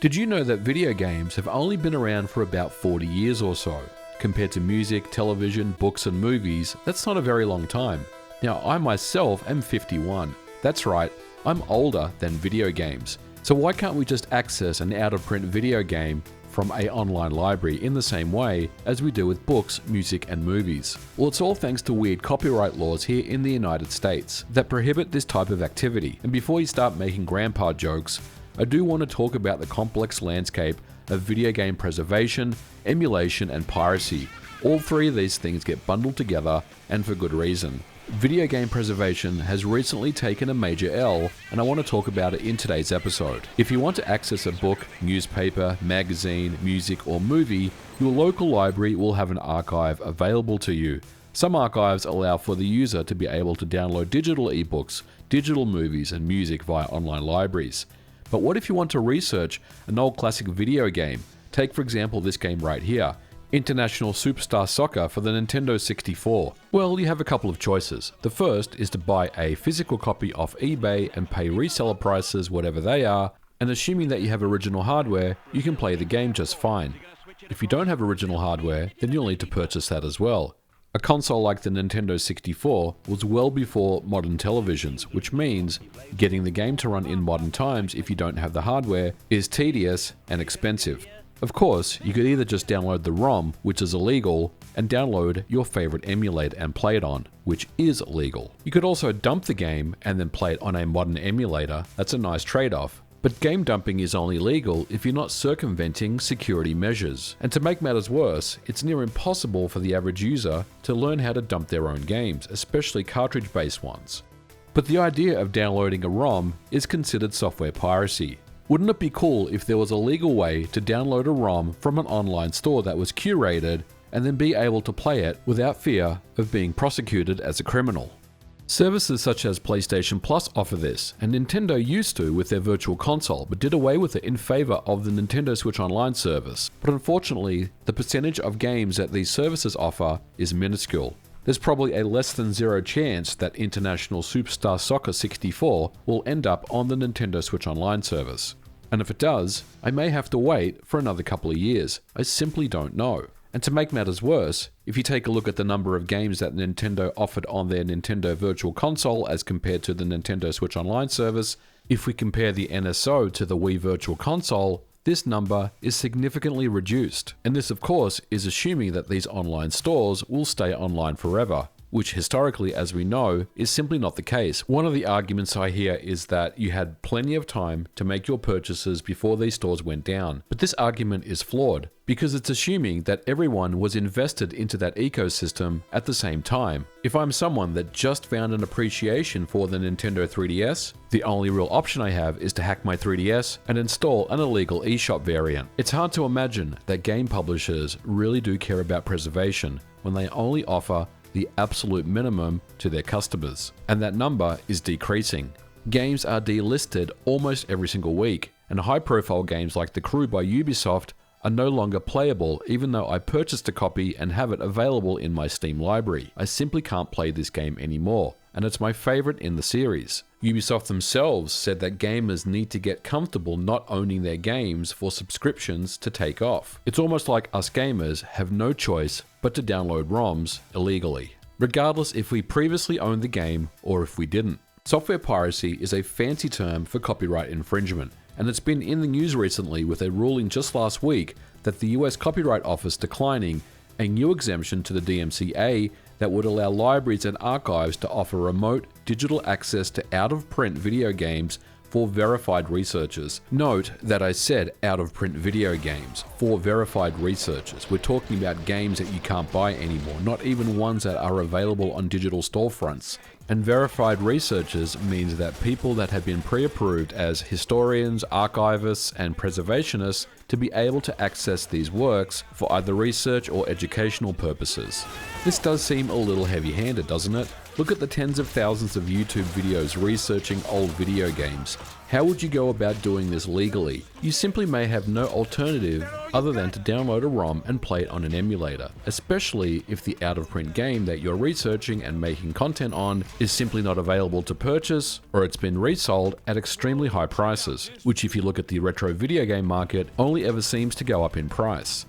Did you know that video games have only been around for about 40 years or so? Compared to music, television, books and movies, that's not a very long time. Now, I myself am 51. That's right, I'm older than video games. So why can't we just access an out-of-print video game from an online library in the same way as we do with books, music and movies? Well, it's all thanks to weird copyright laws here in the United States that prohibit this type of activity. And before you start making grandpa jokes, I do want to talk about the complex landscape of video game preservation, emulation and piracy. All three of these things get bundled together, and for good reason. Video game preservation has recently taken a major L, and I want to talk about it in today's episode. If you want to access a book, newspaper, magazine, music or movie, your local library will have an archive available to you. Some archives allow for the user to be able to download digital ebooks, digital movies and music via online libraries. But what if you want to research an old classic video game? Take for example this game right here, International Superstar Soccer for the Nintendo 64. Well, you have a couple of choices. The first is to buy a physical copy off eBay and pay reseller prices, whatever they are, and assuming that you have original hardware, you can play the game just fine. If you don't have original hardware, then you'll need to purchase that as well. A console like the Nintendo 64 was well before modern televisions, which means getting the game to run in modern times if you don't have the hardware is tedious and expensive. Of course, you could either just download the ROM, which is illegal, and download your favorite emulator and play it on, which is legal. You could also dump the game and then play it on a modern emulator. That's a nice trade-off. But game dumping is only legal if you're not circumventing security measures. And to make matters worse, it's near impossible for the average user to learn how to dump their own games, especially cartridge-based ones. But the idea of downloading a ROM is considered software piracy. Wouldn't it be cool if there was a legal way to download a ROM from an online store that was curated and then be able to play it without fear of being prosecuted as a criminal? Services such as PlayStation Plus offer this, and Nintendo used to with their Virtual Console, but did away with it in favor of the Nintendo Switch Online service. But unfortunately, the percentage of games that these services offer is minuscule. There's probably a less than zero chance that International Superstar Soccer 64 will end up on the Nintendo Switch Online service. And if it does, I may have to wait for another couple of years. I simply don't know. And to make matters worse, if you take a look at the number of games that Nintendo offered on their Nintendo Virtual Console as compared to the Nintendo Switch Online service, if we compare the NSO to the Wii Virtual Console, this number is significantly reduced. And this of course is assuming that these online stores will stay online forever, which historically, as we know, is simply not the case. One of the arguments I hear is that you had plenty of time to make your purchases before these stores went down. But this argument is flawed, because it's assuming that everyone was invested into that ecosystem at the same time. If I'm someone that just found an appreciation for the Nintendo 3DS, the only real option I have is to hack my 3DS and install an illegal eShop variant. It's hard to imagine that game publishers really do care about preservation when they only offer the absolute minimum to their customers, and that number is decreasing. Games are delisted almost every single week, and high-profile games like The Crew by Ubisoft are no longer playable even though I purchased a copy and have it available in my Steam library. I simply can't play this game anymore, and it's my favorite in the series. Ubisoft themselves said that gamers need to get comfortable not owning their games for subscriptions to take off. It's almost like us gamers have no choice but to download ROMs illegally, regardless if we previously owned the game or if we didn't. Software piracy is a fancy term for copyright infringement, and it's been in the news recently with a ruling just last week that the US Copyright Office declining a new exemption to the DMCA that would allow libraries and archives to offer remote digital access to out-of-print video games for verified researchers. Note that I said out-of-print video games for verified researchers. We're talking about games that you can't buy anymore, not even ones that are available on digital storefronts. And verified researchers means that people that have been pre-approved as historians, archivists, and preservationists to be able to access these works for either research or educational purposes. This does seem a little heavy-handed, doesn't it? Look at the tens of thousands of YouTube videos researching old video games. How would you go about doing this legally? You simply may have no alternative other than to download a ROM and play it on an emulator, especially if the out-of-print game that you're researching and making content on is simply not available to purchase, or it's been resold at extremely high prices, which if you look at the retro video game market, only ever seems to go up in price.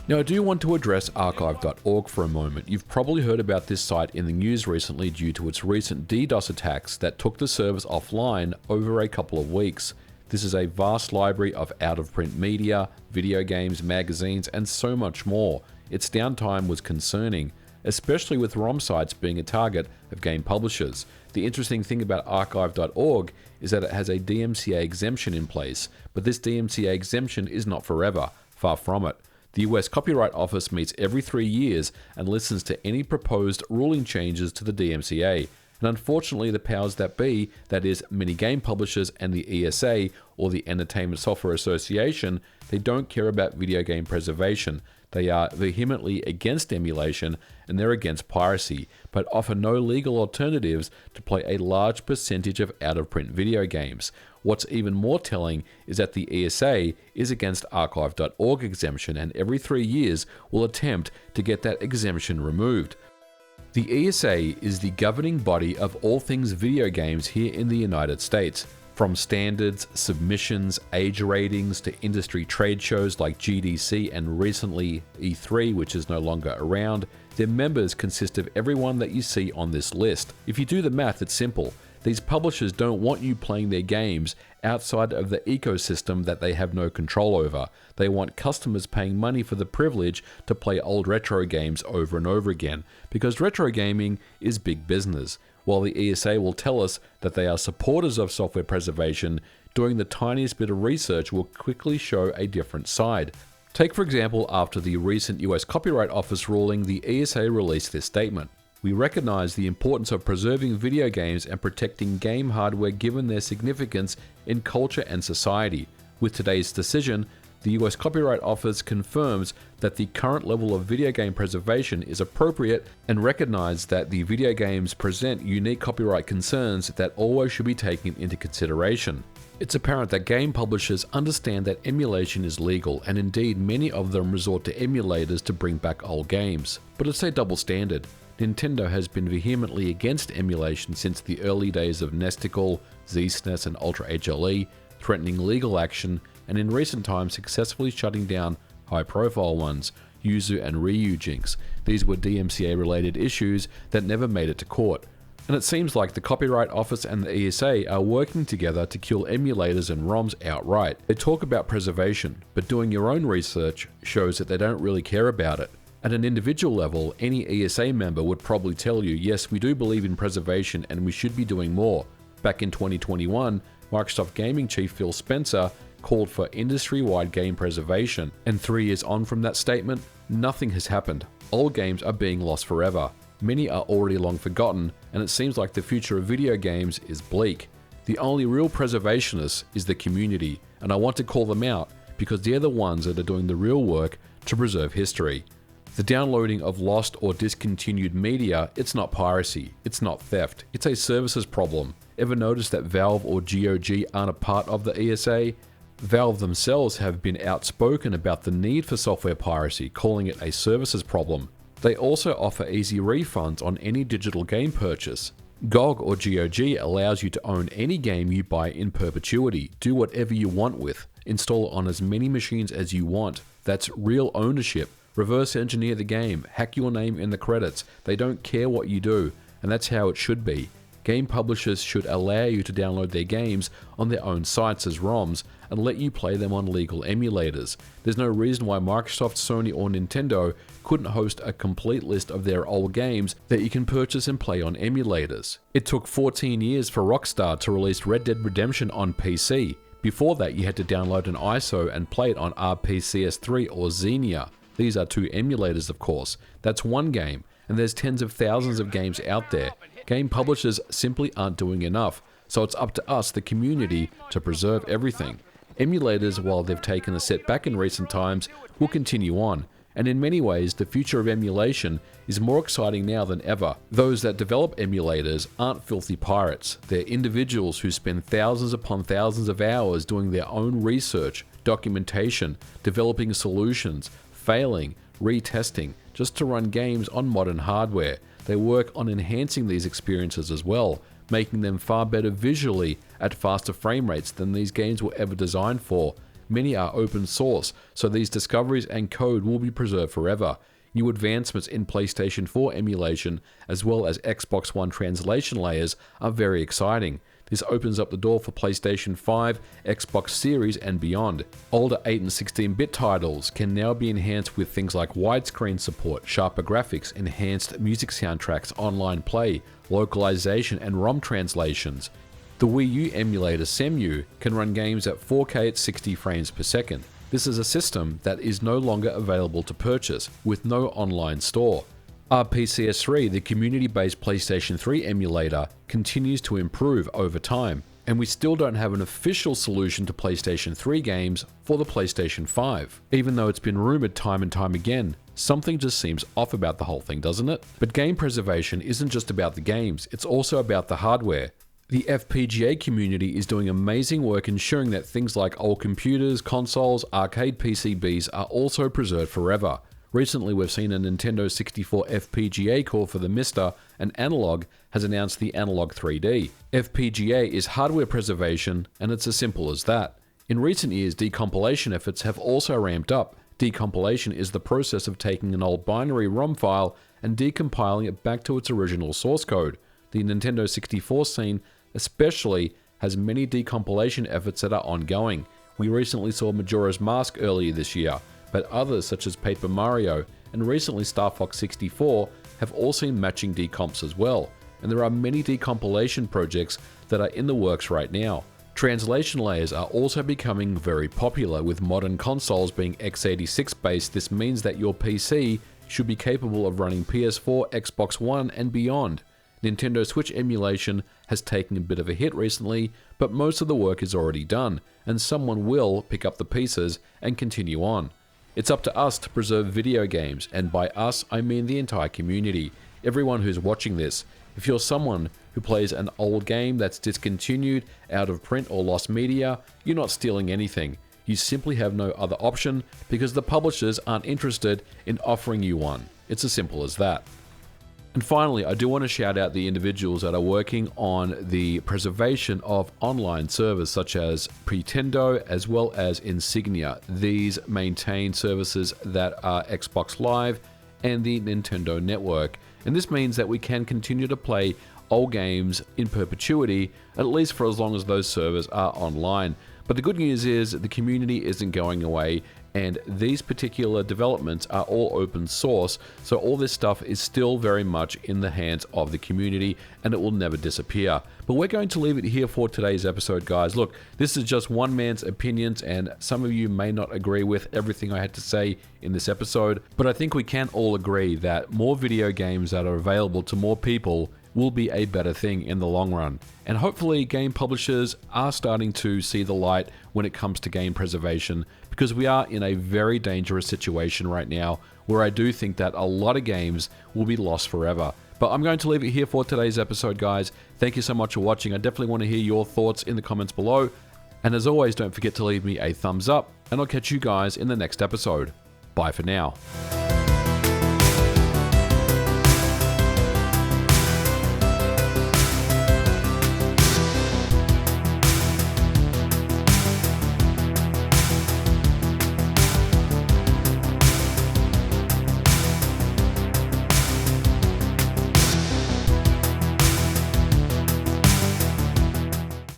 Now I do want to address archive.org for a moment. You've probably heard about this site in the news recently due to its recent DDoS attacks that took the service offline over a couple of weeks. This is a vast library of out-of-print media, video games, magazines, and so much more. Its downtime was concerning, especially with ROM sites being a target of game publishers. The interesting thing about archive.org is that it has a DMCA exemption in place, but this DMCA exemption is not forever, far from it. The US Copyright Office meets every 3 years and listens to any proposed ruling changes to the DMCA. And unfortunately, the powers that be, that is, many game publishers and the ESA, or the Entertainment Software Association, they don't care about video game preservation. They are vehemently against emulation and they're against piracy, but offer no legal alternatives to play a large percentage of out-of-print video games. What's even more telling is that the ESA is against archive.org exemption and every 3 years will attempt to get that exemption removed. The ESA is the governing body of all things video games here in the United States. From standards, submissions, age ratings to industry trade shows like GDC and recently E3, which is no longer around, their members consist of everyone that you see on this list. If you do the math, it's simple. These publishers don't want you playing their games outside of the ecosystem that they have no control over. They want customers paying money for the privilege to play old retro games over and over again, because retro gaming is big business. While the ESA will tell us that they are supporters of software preservation, doing the tiniest bit of research will quickly show a different side. Take for example, after the recent US Copyright Office ruling, the ESA released this statement. We recognize the importance of preserving video games and protecting game hardware given their significance in culture and society. With today's decision, the US Copyright Office confirms that the current level of video game preservation is appropriate and recognize that the video games present unique copyright concerns that always should be taken into consideration. It's apparent that game publishers understand that emulation is legal, and indeed many of them resort to emulators to bring back old games. But it's a double standard. Nintendo has been vehemently against emulation since the early days of Nesticle, Z-SNES and Ultra HLE, threatening legal action, and in recent times successfully shutting down high-profile ones, Yuzu and Ryujinx. These were DMCA-related issues that never made it to court. And it seems like the Copyright Office and the ESA are working together to kill emulators and ROMs outright. They talk about preservation, but doing your own research shows that they don't really care about it. At an individual level, any ESA member would probably tell you, yes, we do believe in preservation and we should be doing more. Back in 2021, Microsoft Gaming Chief Phil Spencer called for industry-wide game preservation, and 3 years on from that statement, nothing has happened. Old games are being lost forever. Many are already long forgotten, and it seems like the future of video games is bleak. The only real preservationists is the community, and I want to call them out because they're the ones that are doing the real work to preserve history. The downloading of lost or discontinued media, it's not piracy, it's not theft, it's a services problem. Ever notice that Valve or GOG aren't a part of the ESA? Valve themselves have been outspoken about the need for software piracy, calling it a services problem. They also offer easy refunds on any digital game purchase. GOG or GOG allows you to own any game you buy in perpetuity, do whatever you want with, install it on as many machines as you want. That's real ownership. Reverse engineer the game, hack your name in the credits. They don't care what you do, and that's how it should be. Game publishers should allow you to download their games on their own sites as ROMs and let you play them on legal emulators. There's no reason why Microsoft, Sony or Nintendo couldn't host a complete list of their old games that you can purchase and play on emulators. It took 14 years for Rockstar to release Red Dead Redemption on PC. Before that, you had to download an ISO and play it on RPCS3 or Xenia. These are 2 emulators, of course. That's one game, and there's tens of thousands of games out there. Game publishers simply aren't doing enough, so it's up to us, the community, to preserve everything. Emulators, while they've taken a setback in recent times, will continue on. And in many ways, the future of emulation is more exciting now than ever. Those that develop emulators aren't filthy pirates. They're individuals who spend thousands upon thousands of hours doing their own research, documentation, developing solutions, failing, retesting, just to run games on modern hardware. They work on enhancing these experiences as well, making them far better visually at faster frame rates than these games were ever designed for. Many are open source, so these discoveries and code will be preserved forever. New advancements in PlayStation 4 emulation, as well as Xbox One translation layers, are very exciting. This opens up the door for PlayStation 5, Xbox Series, and beyond. Older 8 and 16-bit titles can now be enhanced with things like widescreen support, sharper graphics, enhanced music soundtracks, online play, localization, and ROM translations. The Wii U emulator Cemu can run games at 4K at 60 frames per second. This is a system that is no longer available to purchase, with no online store. RPCS3, the community-based PlayStation 3 emulator, continues to improve over time, and we still don't have an official solution to PlayStation 3 games for the PlayStation 5. Even though it's been rumored time and time again, something just seems off about the whole thing, doesn't it? But game preservation isn't just about the games, it's also about the hardware. The FPGA community is doing amazing work ensuring that things like old computers, consoles, arcade PCBs are also preserved forever. Recently, we've seen a Nintendo 64 FPGA core for the MiSTer, and Analog has announced the Analog 3D. FPGA is hardware preservation, and it's as simple as that. In recent years, decompilation efforts have also ramped up. Decompilation is the process of taking an old binary ROM file and decompiling it back to its original source code. The Nintendo 64 scene especially has many decompilation efforts that are ongoing. We recently saw Majora's Mask earlier this year, but others such as Paper Mario and recently Star Fox 64 have all seen matching decomps as well, and there are many decompilation projects that are in the works right now. Translation layers are also becoming very popular, with modern consoles being x86 based. This means that your PC should be capable of running PS4, Xbox One, and beyond. Nintendo Switch emulation has taken a bit of a hit recently, but most of the work is already done, and someone will pick up the pieces and continue on. It's up to us to preserve video games, and by us I mean the entire community, everyone who's watching this. If you're someone who plays an old game that's discontinued, out of print or lost media, you're not stealing anything. You simply have no other option because the publishers aren't interested in offering you one. It's as simple as that. And finally, I do want to shout out the individuals that are working on the preservation of online servers such as Pretendo as well as Insignia. These maintain services that are Xbox Live and the Nintendo Network. And this means that we can continue to play old games in perpetuity, at least for as long as those servers are online. But the good news is the community isn't going away, and these particular developments are all open source, so all this stuff is still very much in the hands of the community, and it will never disappear. But we're going to leave it here for today's episode, guys. Look, this is just one man's opinions, and some of you may not agree with everything I had to say in this episode, but I think we can all agree that more video games that are available to more people will be a better thing in the long run. And hopefully game publishers are starting to see the light when it comes to game preservation, because we are in a very dangerous situation right now where I do think that a lot of games will be lost forever. But I'm going to leave it here for today's episode, guys. Thank you so much for watching. I definitely want to hear your thoughts in the comments below. And as always, don't forget to leave me a thumbs up, and I'll catch you guys in the next episode. Bye for now.